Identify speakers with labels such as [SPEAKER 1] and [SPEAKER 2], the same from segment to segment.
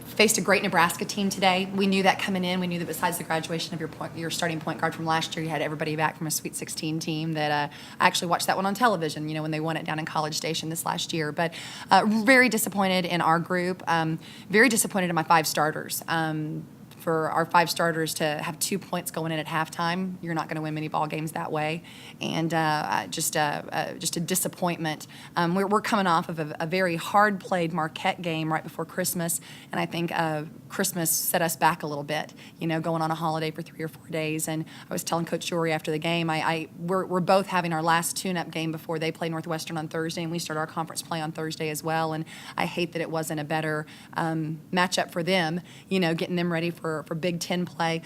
[SPEAKER 1] faced a great Nebraska team today. We knew that coming in. We knew that besides the graduation of your starting point guard from last year, you had everybody back from a Sweet 16 team that I actually watched that one on television, when they won it down in College Station this last year. But very disappointed in our group. Very disappointed in my 5 starters. For our 5 starters to have 2 points going in at halftime, you're not going to win many ball games that way, and just a disappointment. We're coming off of a very hard-played Marquette game right before Christmas, and I think Christmas set us back a little bit. Going on a holiday for 3 or 4 days, and I was telling Coach Jory after the game, we're both having our last tune-up game before they play Northwestern on Thursday, and we start our conference play on Thursday as well. And I hate that it wasn't a better matchup for them. Getting them ready for Big Ten play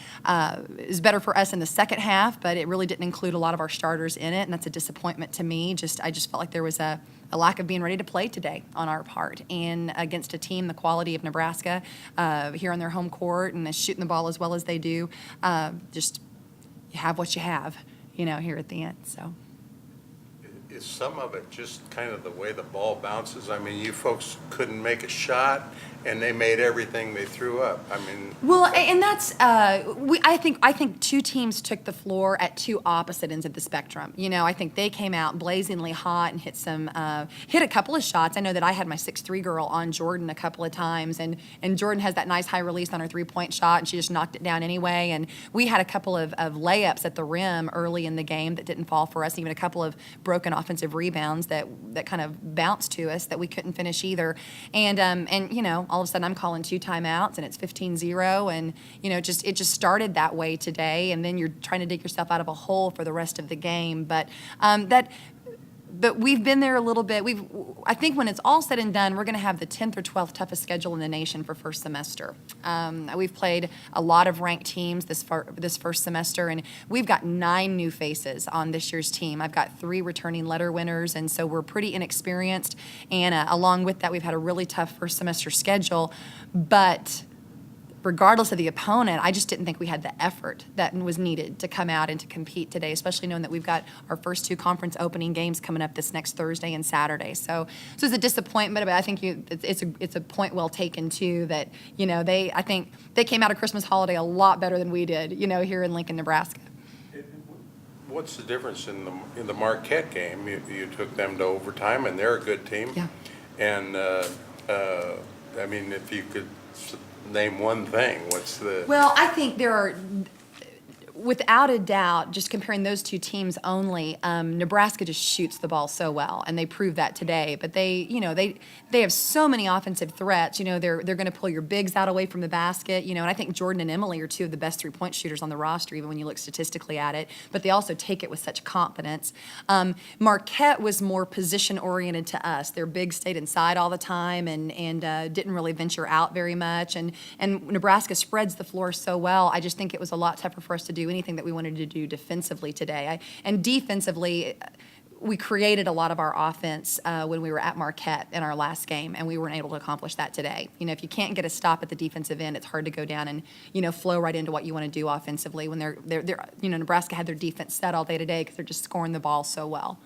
[SPEAKER 1] is better for us in the second half, but it really didn't include a lot of our starters in it, and that's a disappointment to me. I just felt like there was a lack of being ready to play today on our part, and against a team the quality of Nebraska here on their home court and shooting the ball as well as they do. Just you have what you have, here at the end. So.
[SPEAKER 2] Is some of it just kind of the way the ball bounces? I mean, you folks couldn't make a shot, and they made everything they threw up.
[SPEAKER 1] Well, and that's I think 2 teams took the floor at 2 opposite ends of the spectrum. I think they came out blazingly hot and hit a couple of shots. I know that I had my 6'3" girl on Jordan a couple of times, and Jordan has that nice high release on her 3-point shot, and she just knocked it down anyway. And we had a couple of layups at the rim early in the game that didn't fall for us, even a couple of broken offensive rebounds that kind of bounced to us that we couldn't finish either. And all of a sudden I'm calling 2 timeouts and it's 15-0, and it just started that way today, and then you're trying to dig yourself out of a hole for the rest of the game. But we've been there a little bit. I think when it's all said and done, we're going to have the 10th or 12th toughest schedule in the nation for first semester. We've played a lot of ranked teams this first semester, and we've got 9 new faces on this year's team. I've got 3 returning letter winners, and so we're pretty inexperienced. And along with that, we've had a really tough first semester schedule. But regardless of the opponent, I just didn't think we had the effort that was needed to come out and to compete today, especially knowing that we've got our first 2 conference opening games coming up this next Thursday and Saturday. So it's a disappointment, but I think it's a point well taken too, that I think they came out of Christmas holiday a lot better than we did, here in Lincoln, Nebraska.
[SPEAKER 2] What's the difference in the Marquette game? You took them to overtime, and they're a good team.
[SPEAKER 1] Yeah.
[SPEAKER 2] And if you could name one thing, what's the...
[SPEAKER 1] Well, I think there are, without a doubt, just comparing those 2 teams only, Nebraska just shoots the ball so well, and they proved that today. But they have so many offensive threats. They're going to pull your bigs out away from the basket. And I think Jordan and Emily are 2 of the best 3-point shooters on the roster, even when you look statistically at it. But they also take it with such confidence. Marquette was more position oriented to us. Their bigs stayed inside all the time and didn't really venture out very much. And Nebraska spreads the floor so well. I just think it was a lot tougher for us to do anything that we wanted to do defensively today. And defensively, we created a lot of our offense when we were at Marquette in our last game, and we weren't able to accomplish that today. If you can't get a stop at the defensive end, it's hard to go down and flow right into what you want to do offensively when they're Nebraska had their defense set all day today because they're just scoring the ball so well.